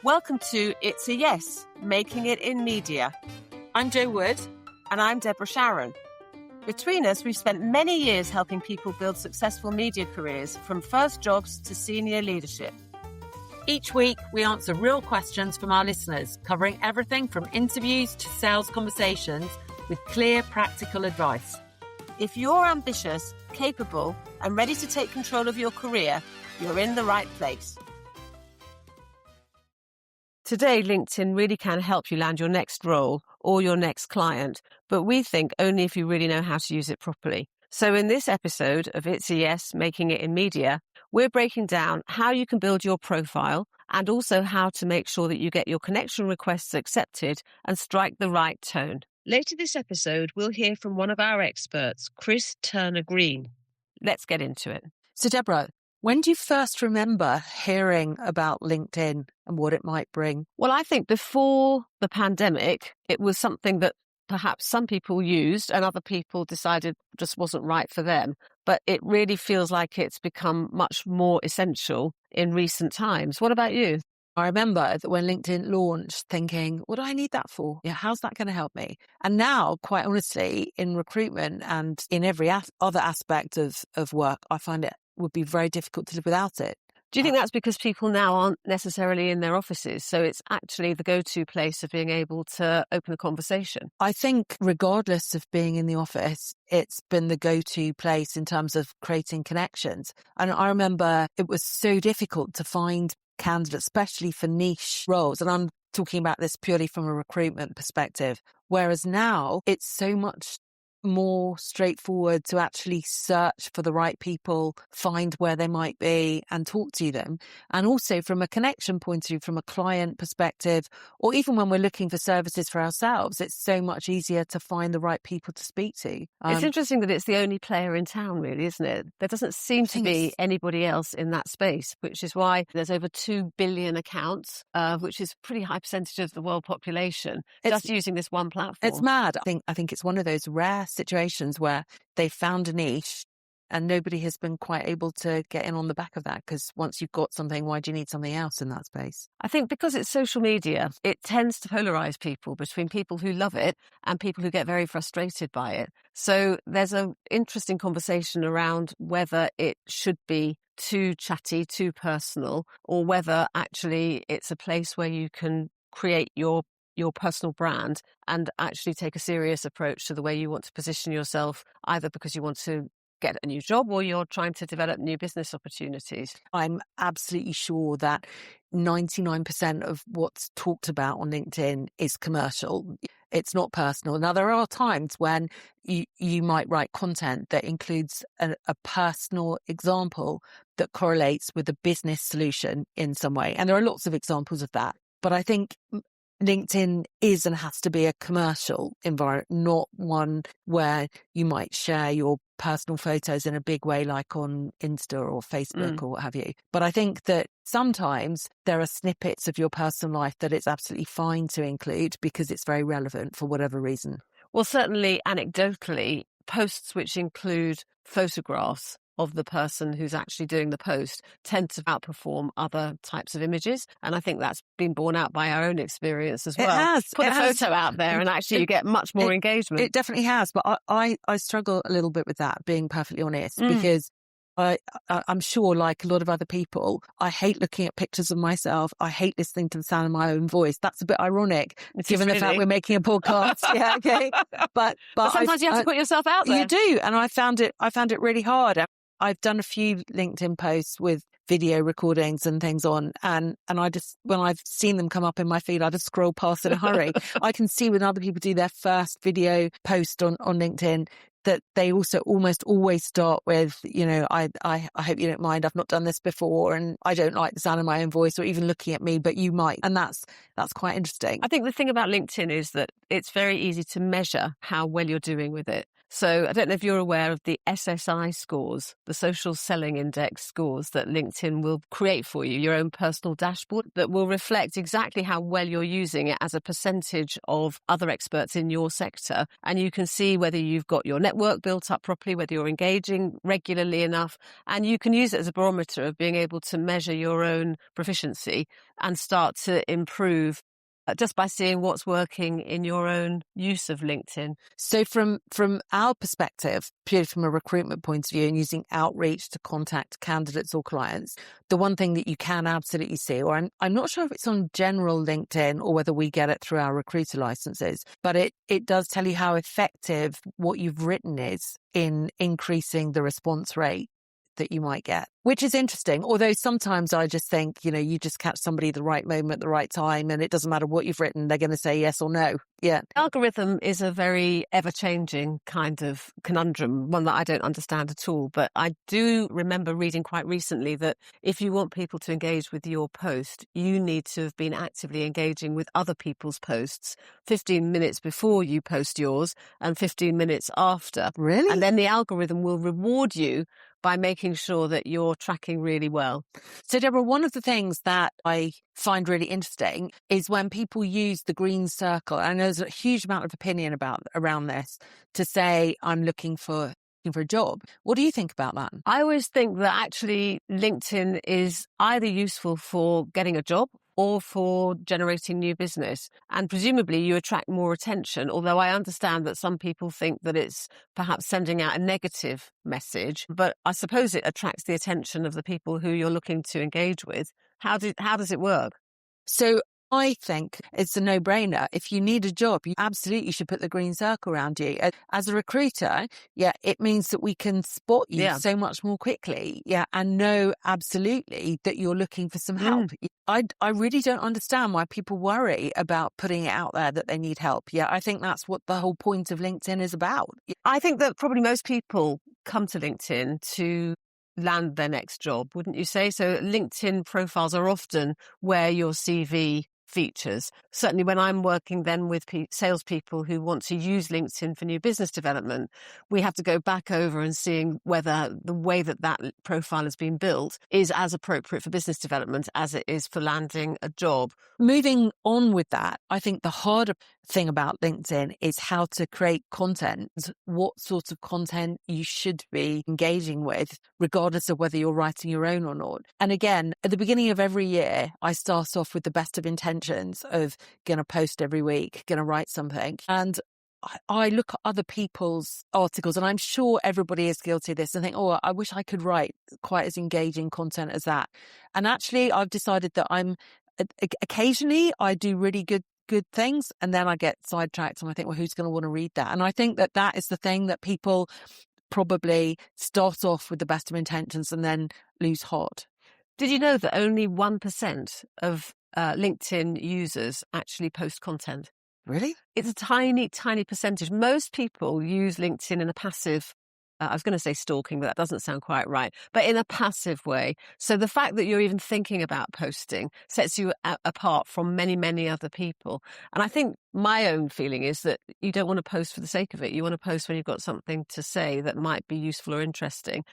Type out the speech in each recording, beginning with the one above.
Welcome to It's a Yes, Making It in Media. I'm Jo Wood. And I'm Deborah Sharon. Between us, we've spent many years helping people build successful media careers, from first jobs to senior leadership. Each week, we answer real questions from our listeners, covering everything from interviews to sales conversations with clear, practical advice. If you're ambitious, capable, and ready to take control of your career, you're in the right place. Today, LinkedIn really can help you land your next role or your next client, but we think only if you really know how to use it properly. So in this episode of It's a Yes, Making It in Media, we're breaking down how you can build your profile and also how to make sure that you get your connection requests accepted and strike the right tone. Later this episode, we'll hear from one of our experts, Chris Turner-Green. Let's get into it. So Deborah, when do you first remember hearing about LinkedIn and what it might bring? Well, I think before the pandemic, it was something that perhaps some people used and other people decided just wasn't right for them. But it really feels like it's become much more essential in recent times. What about you? I remember that when LinkedIn launched thinking, what do I need that for? Yeah, how's that going to help me? And now, quite honestly, in recruitment and in every other aspect of work, I find it would be very difficult to live without it. Do you think that's because people now aren't necessarily in their offices? So it's actually the go-to place of being able to open a conversation? I think regardless of being in the office, it's been the go-to place in terms of creating connections. And I remember it was so difficult to find candidates, especially for niche roles. And I'm talking about this purely from a recruitment perspective. Whereas now it's so much more straightforward to actually search for the right people, find where they might be and talk to them. And also from a connection point of view, from a client perspective, or even when we're looking for services for ourselves, it's so much easier to find the right people to speak to. It's interesting that it's the only player in town, really, isn't it? There doesn't seem to be anybody else in that space, which is why there's over 2 billion accounts, which is a pretty high percentage of the world population, just using this one platform. It's mad. I think it's one of those rare situations where they found a niche and nobody has been quite able to get in on the back of that, because once you've got something, why do you need something else in that space? I think because it's social media, it tends to polarize people between people who love it and people who get very frustrated by it. So there's an interesting conversation around whether it should be too chatty, too personal, or whether actually it's a place where you can create your personal brand and actually take a serious approach to the way you want to position yourself, either because you want to get a new job or you're trying to develop new business opportunities. I'm absolutely sure that 99% of what's talked about on LinkedIn is commercial. It's not personal. Now, there are times when you might write content that includes a personal example that correlates with a business solution in some way. And there are lots of examples of that. But I think LinkedIn is and has to be a commercial environment, not one where you might share your personal photos in a big way like on Insta or Facebook or what have you. But I think that sometimes there are snippets of your personal life that it's absolutely fine to include because it's very relevant for whatever reason. Well, certainly anecdotally, posts which include photographs of the person who's actually doing the post tend to outperform other types of images. And I think that's been borne out by our own experience as well. It has. Put a photo out there and actually you get much more engagement. It definitely has. But I struggle a little bit with that, being perfectly honest, because I'm sure, like a lot of other people, I hate looking at pictures of myself. I hate listening to the sound of my own voice. That's a bit ironic, given the fact we're making a podcast. Yeah, okay. But sometimes you have to put yourself out there. You do, and I found it really hard. I've done a few LinkedIn posts with video recordings and things on, and I just, when I've seen them come up in my feed, I just scroll past in a hurry. I can see when other people do their first video post on LinkedIn that they also almost always start with, I hope you don't mind, I've not done this before, and I don't like the sound of my own voice or even looking at me, but you might. And that's quite interesting. I think the thing about LinkedIn is that it's very easy to measure how well you're doing with it. So I don't know if you're aware of the SSI scores, the social selling index scores that LinkedIn will create for you, your own personal dashboard that will reflect exactly how well you're using it as a percentage of other experts in your sector. And you can see whether you've got your network built up properly, whether you're engaging regularly enough. And you can use it as a barometer of being able to measure your own proficiency and start to improve just by seeing what's working in your own use of LinkedIn. So from our perspective, purely from a recruitment point of view and using outreach to contact candidates or clients, the one thing that you can absolutely see, or I'm not sure if it's on general LinkedIn or whether we get it through our recruiter licenses, but it does tell you how effective what you've written is in increasing the response rate that you might get, which is interesting. Although sometimes I just think, you just catch somebody at the right moment, at the right time, and it doesn't matter what you've written, they're going to say yes or no. Yeah. Algorithm is a very ever-changing kind of conundrum, one that I don't understand at all. But I do remember reading quite recently that if you want people to engage with your post, you need to have been actively engaging with other people's posts 15 minutes before you post yours and 15 minutes after. Really? And then the algorithm will reward you by making sure that you're tracking really well. So, Deborah, one of the things that I find really interesting is when people use the green circle, and there's a huge amount of opinion around this, to say, I'm looking for a job. What do you think about that? I always think that actually LinkedIn is either useful for getting a job or for generating new business. And presumably you attract more attention, although I understand that some people think that it's perhaps sending out a negative message, but I suppose it attracts the attention of the people who you're looking to engage with. How does it work? So I think it's a no-brainer. If you need a job, you absolutely should put the green circle around you. As a recruiter, it means that we can spot you so much more quickly, and know absolutely that you're looking for some help. I really don't understand why people worry about putting it out there that they need help. I think that's what the whole point of LinkedIn is about. I think that probably most people come to LinkedIn to land their next job, wouldn't you say? So LinkedIn profiles are often where your CV features. Certainly when I'm working then with salespeople who want to use LinkedIn for new business development, we have to go back over and seeing whether the way that profile has been built is as appropriate for business development as it is for landing a job. Moving on with that, I think the harder thing about LinkedIn is how to create content, what sort of content you should be engaging with, regardless of whether you're writing your own or not. And again, at the beginning of every year, I start off with the best of intentions of going to post every week, going to write something. And I look at other people's articles, and I'm sure everybody is guilty of this, and think, I wish I could write quite as engaging content as that. And actually, I've decided that occasionally I do really good things, and then I get sidetracked and I think, well, who's going to want to read that? And I think that is the thing that people probably start off with the best of intentions and then lose heart. Did you know that only 1% of LinkedIn users actually post content? Really? It's a tiny, tiny percentage. Most people use LinkedIn in a passive, I was going to say stalking, but that doesn't sound quite right, but in a passive way. So the fact that you're even thinking about posting sets you apart from many, many other people. And I think my own feeling is that you don't want to post for the sake of it. You want to post when you've got something to say that might be useful or interesting.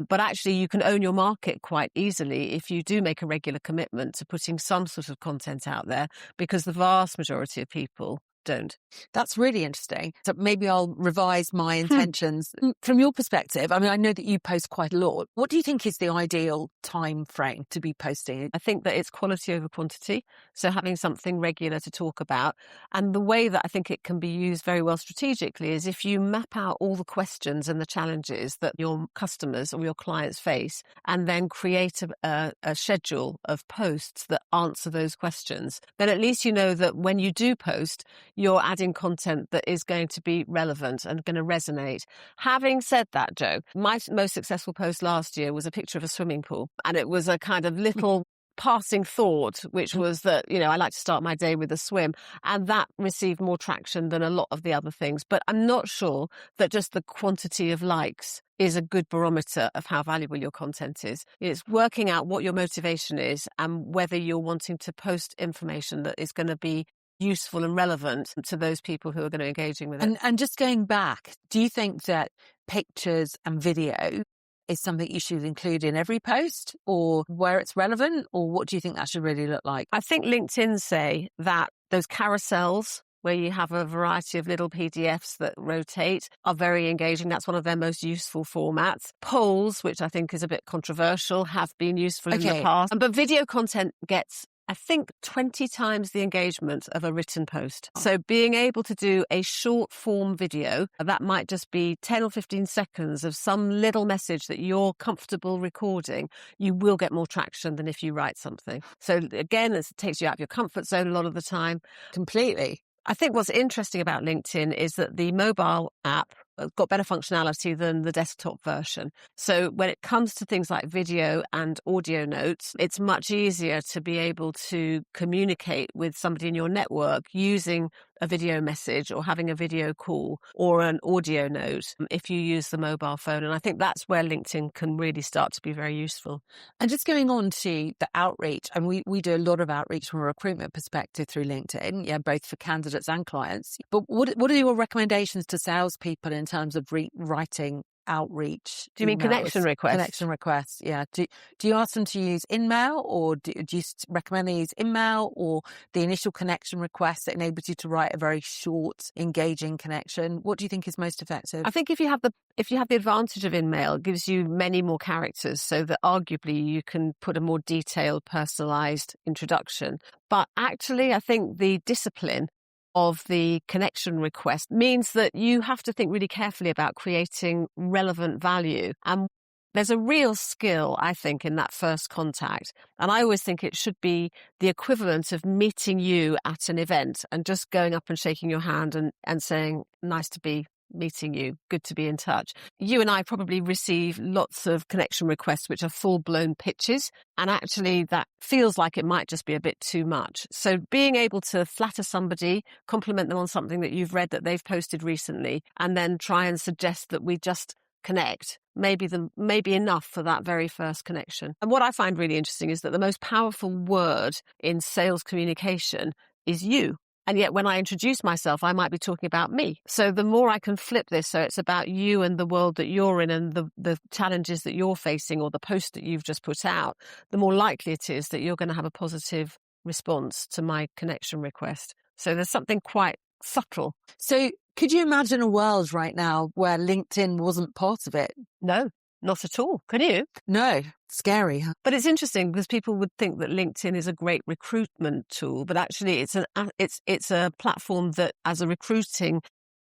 But actually, you can own your market quite easily if you do make a regular commitment to putting some sort of content out there, because the vast majority of people don't. That's really interesting. So maybe I'll revise my intentions. From your perspective, I mean, I know that you post quite a lot. What do you think is the ideal time frame to be posting? I think that it's quality over quantity. So having something regular to talk about. And the way that I think it can be used very well strategically is if you map out all the questions and the challenges that your customers or your clients face, and then create a schedule of posts that answer those questions, then at least you know that when you do post, you're adding content that is going to be relevant and going to resonate. Having said that, Jo, my most successful post last year was a picture of a swimming pool. And it was a kind of little passing thought, which was that, I like to start my day with a swim. And that received more traction than a lot of the other things. But I'm not sure that just the quantity of likes is a good barometer of how valuable your content is. It's working out what your motivation is and whether you're wanting to post information that is going to be useful and relevant to those people who are going to be engaging with it. And just going back, do you think that pictures and video is something you should include in every post, or where it's relevant, or what do you think that should really look like? I think LinkedIn say that those carousels where you have a variety of little PDFs that rotate are very engaging. That's one of their most useful formats. Polls, which I think is a bit controversial, have been useful in the past. But video content gets, I think, 20 times the engagement of a written post. So being able to do a short form video, that might just be 10 or 15 seconds of some little message that you're comfortable recording, you will get more traction than if you write something. So again, it takes you out of your comfort zone a lot of the time. Completely. I think what's interesting about LinkedIn is that the mobile app got better functionality than the desktop version. So when it comes to things like video and audio notes, it's much easier to be able to communicate with somebody in your network using a video message or having a video call or an audio note if you use the mobile phone. And I think that's where LinkedIn can really start to be very useful. And just going on to the outreach, and we do a lot of outreach from a recruitment perspective through LinkedIn, both for candidates and clients. But what are your recommendations to salespeople in terms of writing outreach? Do you mean connection requests? Connection requests, yeah. Do you ask them to use InMail, or do you recommend they use InMail, or the initial connection request that enables you to write a very short, engaging connection? What do you think is most effective? I think if you have the advantage of InMail, it gives you many more characters, so that arguably you can put a more detailed, personalized introduction. But actually, I think the discipline of the connection request means that you have to think really carefully about creating relevant value. And there's a real skill, I think, in that first contact. And I always think it should be the equivalent of meeting you at an event and just going up and shaking your hand and saying, nice to be meeting you, good to be in touch. You and I probably receive lots of connection requests which are full-blown pitches, and actually that feels like it might just be a bit too much. So being able to flatter somebody, compliment them on something that you've read that they've posted recently, and then try and suggest that we just connect, maybe enough for that very first connection. And what I find really interesting is that the most powerful word in sales communication is you. And yet when I introduce myself, I might be talking about me. So the more I can flip this, so it's about you and the world that you're in and the challenges that you're facing or the post that you've just put out, the more likely it is that you're going to have a positive response to my connection request. So there's something quite subtle. So could you imagine a world right now where LinkedIn wasn't part of it? No, not at all. Can you? No. Scary, huh? But it's interesting because people would think that LinkedIn is a great recruitment tool, but actually it's a platform that, as a recruiting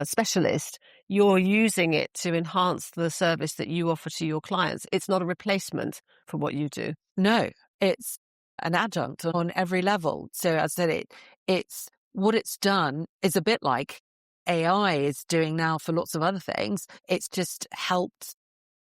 specialist, you're using it to enhance the service that you offer to your clients. It's not a replacement for what you do. No, it's an adjunct on every level. So as I said, it's what it's done is a bit like AI is doing now for lots of other things. It's just helped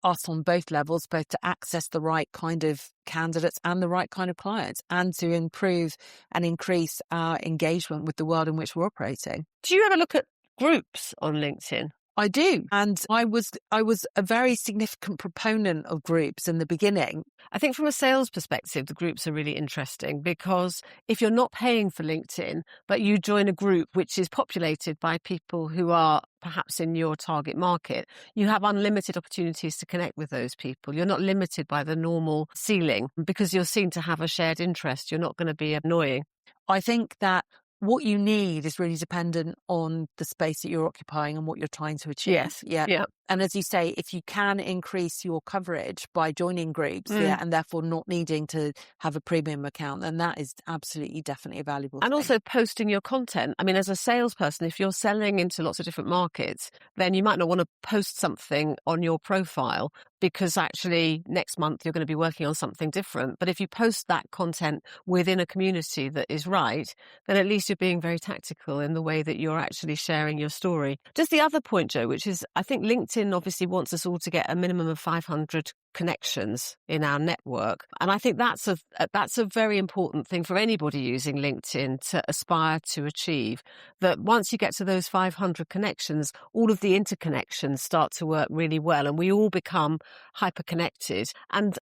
us on both levels, both to access the right kind of candidates and the right kind of clients, and to improve and increase our engagement with the world in which we're operating. Do you ever look at groups on LinkedIn? I do. And I was a very significant proponent of groups in the beginning. I think from a sales perspective, the groups are really interesting because if you're not paying for LinkedIn, but you join a group which is populated by people who are perhaps in your target market, you have unlimited opportunities to connect with those people. You're not limited by the normal ceiling because you're seen to have a shared interest. You're not going to be annoying. I think that what you need is really dependent on the space that you're occupying and what you're trying to achieve. Yes. Yeah. And as you say, if you can increase your coverage by joining groups, and therefore not needing to have a premium account, then that is absolutely, definitely a valuable And thing. also posting your content. I mean, as a salesperson, if you're selling into lots of different markets, then you might not want to post something on your profile because actually next month you're going to be working on something different. But if you post that content within a community that is right, then at least you're being very tactical in the way that you're actually sharing your story. Just the other point, Jo, which is I think LinkedIn obviously wants us all to get a minimum of 500 connections in our network. And I think that's a very important thing for anybody using LinkedIn to aspire to achieve, that once you get to those 500 connections, all of the interconnections start to work really well and we all become hyper connected. And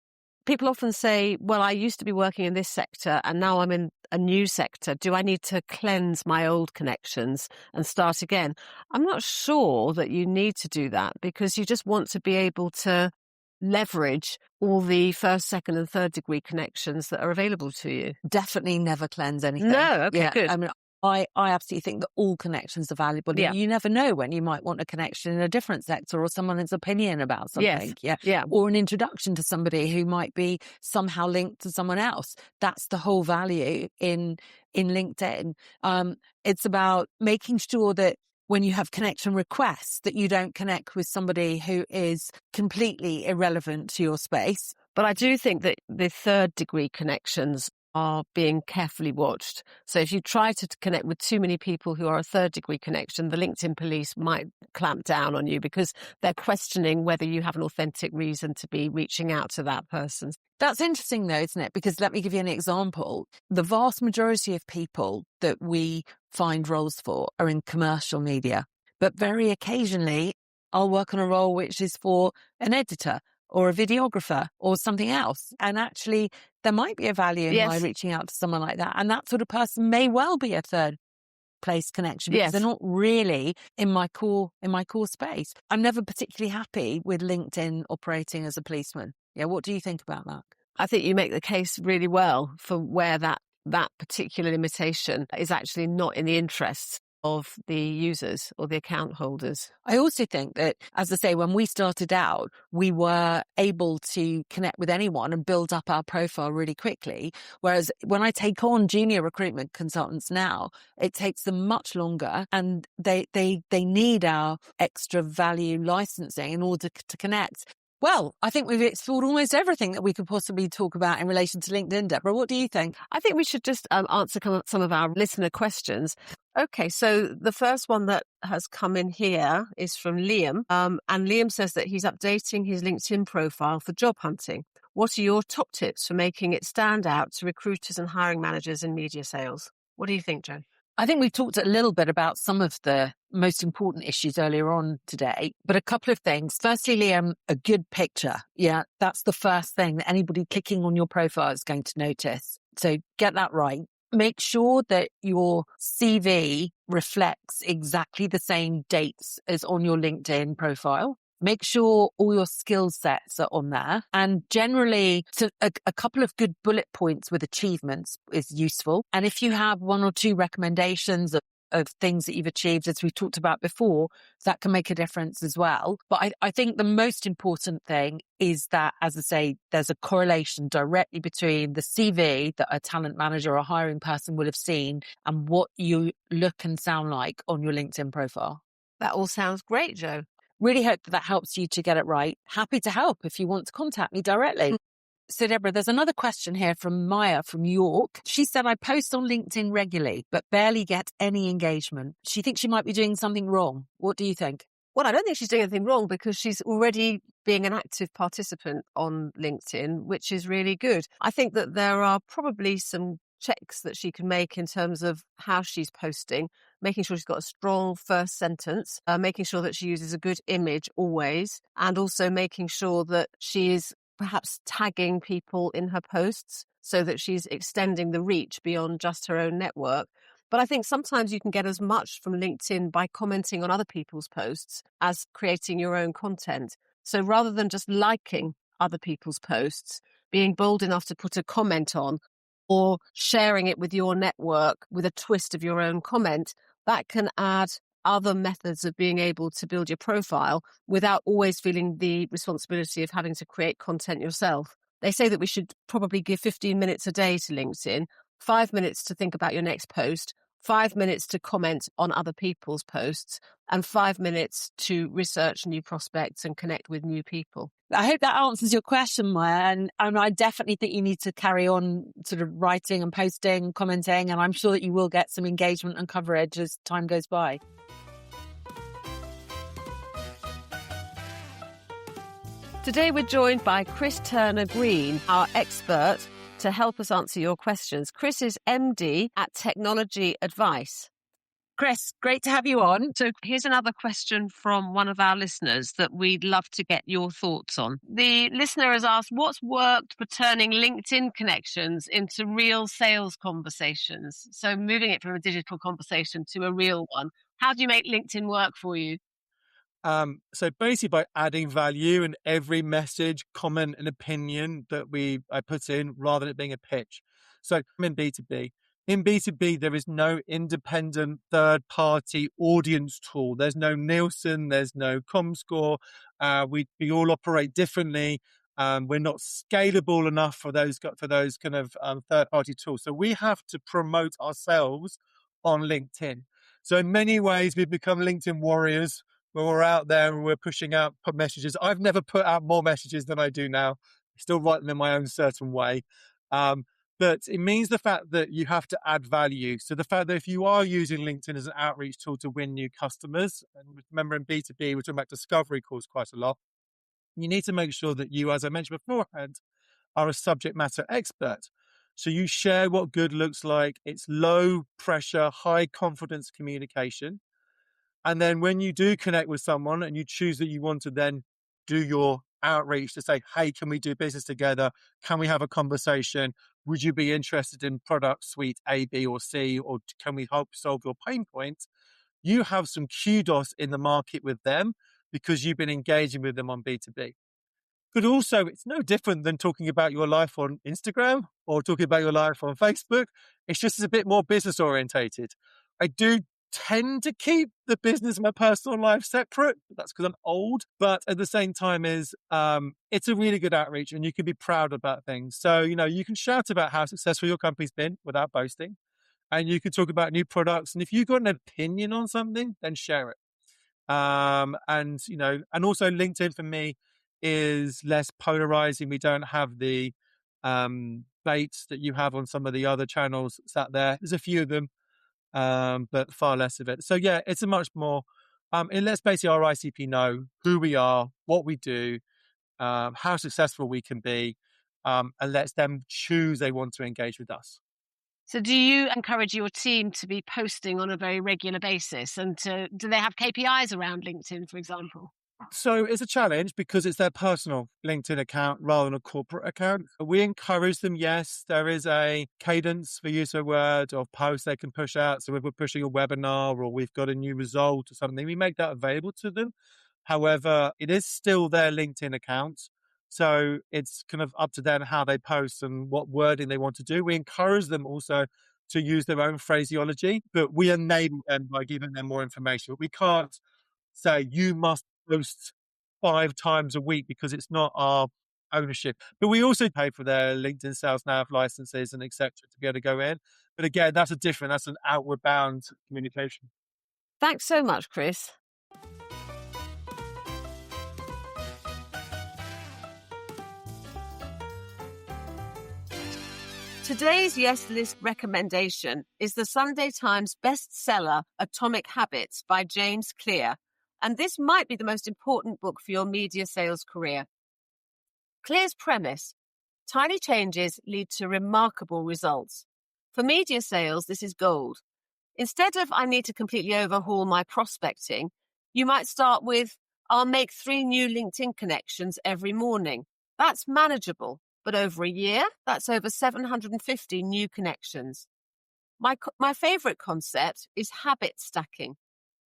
People often say, well, I used to be working in this sector and now I'm in a new sector. Do I need to cleanse my old connections and start again? I'm not sure that you need to do that, because you just want to be able to leverage all the first, second and third degree connections that are available to you. Definitely never cleanse anything. No, okay, good. I mean, I absolutely think that all connections are valuable. Yeah. You never know when you might want a connection in a different sector, or someone's opinion about something. Yeah. Or an introduction to somebody who might be somehow linked to someone else. That's the whole value in LinkedIn. It's about making sure that when you have connection requests, that you don't connect with somebody who is completely irrelevant to your space. But I do think that the third degree connections are being carefully watched. So if you try to connect with too many people who are a third degree connection, the LinkedIn police might clamp down on you, because they're questioning whether you have an authentic reason to be reaching out to that person. That's interesting though, isn't it? Because let me give you an example. The vast majority of people that we find roles for are in commercial media, but very occasionally I'll work on a role which is for an editor or a videographer or something else. And actually there might be a value in my reaching out to someone like that. And that sort of person may well be a third place connection, because they're not really in my core space. I'm never particularly happy with LinkedIn operating as a policeman. Yeah, what do you think about that? I think you make the case really well for where that particular limitation is actually not in the interests of the users or the account holders. I also think that, as I say, when we started out, we were able to connect with anyone and build up our profile really quickly. Whereas when I take on junior recruitment consultants now, it takes them much longer, and they need our extra value licensing in order to connect. Well, I think we've explored almost everything that we could possibly talk about in relation to LinkedIn, Deborah. What do you think? I think we should just answer some of our listener questions. Okay, so the first one that has come in here is from Liam. And Liam says that he's updating his LinkedIn profile for job hunting. What are your top tips for making it stand out to recruiters and hiring managers in media sales? What do you think, Jo? I think we've talked a little bit about some of the most important issues earlier on today, but a couple of things. Firstly, Liam, a good picture. Yeah, that's the first thing that anybody clicking on your profile is going to notice. So get that right. Make sure that your CV reflects exactly the same dates as on your LinkedIn profile. Make sure all your skill sets are on there. And generally, a couple of good bullet points with achievements is useful. And if you have one or two recommendations of things that you've achieved, as we talked about before, that can make a difference as well. But I think the most important thing is that, as I say, there's a correlation directly between the CV that a talent manager or a hiring person will have seen and what you look and sound like on your LinkedIn profile. That all sounds great, Jo. Really hope that helps you to get it right. Happy to help if you want to contact me directly. So, Deborah, there's another question here from Maya from York. She said, I post on LinkedIn regularly, but barely get any engagement. She thinks she might be doing something wrong. What do you think? Well, I don't think she's doing anything wrong, because she's already being an active participant on LinkedIn, which is really good. I think that there are probably some checks that she can make in terms of how she's posting, making sure she's got a strong first sentence, making sure that she uses a good image always, and also making sure that she is perhaps tagging people in her posts so that she's extending the reach beyond just her own network. But I think sometimes you can get as much from LinkedIn by commenting on other people's posts as creating your own content. So rather than just liking other people's posts, being bold enough to put a comment on or sharing it with your network with a twist of your own comment, that can add other methods of being able to build your profile without always feeling the responsibility of having to create content yourself. They say that we should probably give 15 minutes a day to LinkedIn, 5 minutes to think about your next post, 5 minutes to comment on other people's posts, and 5 minutes to research new prospects and connect with new people. I hope that answers your question, Maya. And I definitely think you need to carry on sort of writing and posting, commenting, and I'm sure that you will get some engagement and coverage as time goes by. Today we're joined by Chris Turner-Green, our expert, to help us answer your questions. Chris is MD at Technology Advice. Chris, great to have you on. So here's another question from one of our listeners that we'd love to get your thoughts on. The listener has asked, what's worked for turning LinkedIn connections into real sales conversations? So moving it from a digital conversation to a real one. How do you make LinkedIn work for you? So basically by adding value in every message, comment and opinion that I put in rather than it being a pitch. So I'm in B2B. In B2B, there is no independent third-party audience tool. There's no Nielsen, there's no ComScore. We all operate differently. We're not scalable enough for those kind of third-party tools. So we have to promote ourselves on LinkedIn. So in many ways, we've become LinkedIn warriors. When we're out there and we're pushing out messages. I've never put out more messages than I do now. I still write them in my own certain way. But it means the fact that you have to add value. So the fact that if you are using LinkedIn as an outreach tool to win new customers, and remember in B2B, we're talking about discovery calls quite a lot, you need to make sure that you, as I mentioned beforehand, are a subject matter expert. So you share what good looks like. It's low pressure, high confidence communication. And then when you do connect with someone and you choose that you want to then do your outreach to say, hey, can we do business together? Can we have a conversation? Would you be interested in product suite A, B, or C? Or can we help solve your pain points? You have some kudos in the market with them because you've been engaging with them on B2B. But also, it's no different than talking about your life on Instagram or talking about your life on Facebook. It's just a bit more business orientated. I do tend to keep the business and my personal life separate. That's because I'm old. But at the same time it's a really good outreach and you can be proud about things. So, you can shout about how successful your company's been without boasting. And you can talk about new products. And if you've got an opinion on something, then share it. And also LinkedIn for me is less polarizing. We don't have the baits that you have on some of the other channels sat there. There's a few of them, but far less of it. So yeah, it's a much more, it lets basically our ICP know who we are, what we do, how successful we can be, and lets them choose they want to engage with us. So do you encourage your team to be posting on a very regular basis? And do they have KPIs around LinkedIn, for example? So it's a challenge because it's their personal LinkedIn account rather than a corporate account. We encourage them. Yes, there is a cadence for use of word or post they can push out. So if we're pushing a webinar or we've got a new result or something, we make that available to them. However, it is still their LinkedIn account. So it's kind of up to them how they post and what wording they want to do. We encourage them also to use their own phraseology, but we enable them by giving them more information. We can't say you must post 5 times a week because it's not our ownership. But we also pay for their LinkedIn Sales Nav licenses and etc. to be able to go in. But again, that's an outward bound communication. Thanks so much, Chris. Today's Yes List recommendation is the Sunday Times bestseller Atomic Habits by James Clear. And this might be the most important book for your media sales career. Clear's premise: tiny changes lead to remarkable results. For media sales, this is gold. Instead of I need to completely overhaul my prospecting, you might start with I'll make 3 new LinkedIn connections every morning. That's manageable, but over a year, that's over 750 new connections. My favorite concept is habit stacking,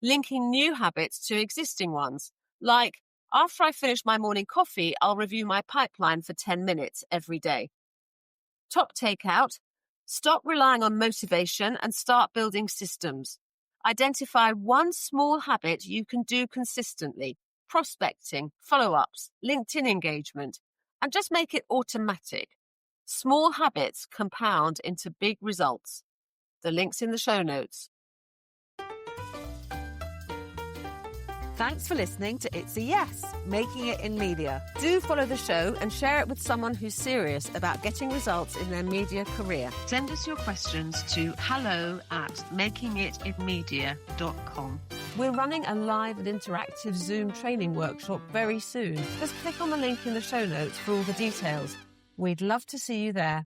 linking new habits to existing ones. Like, after I finish my morning coffee, I'll review my pipeline for 10 minutes every day. Top takeout: stop relying on motivation and start building systems. Identify one small habit you can do consistently: prospecting, follow-ups, LinkedIn engagement, and just make it automatic. Small habits compound into big results. The link's in the show notes. Thanks for listening to It's a Yes, Making It in Media. Do follow the show and share it with someone who's serious about getting results in their media career. Send us your questions to hello@makingitinmedia.com. We're running a live and interactive Zoom training workshop very soon. Just click on the link in the show notes for all the details. We'd love to see you there.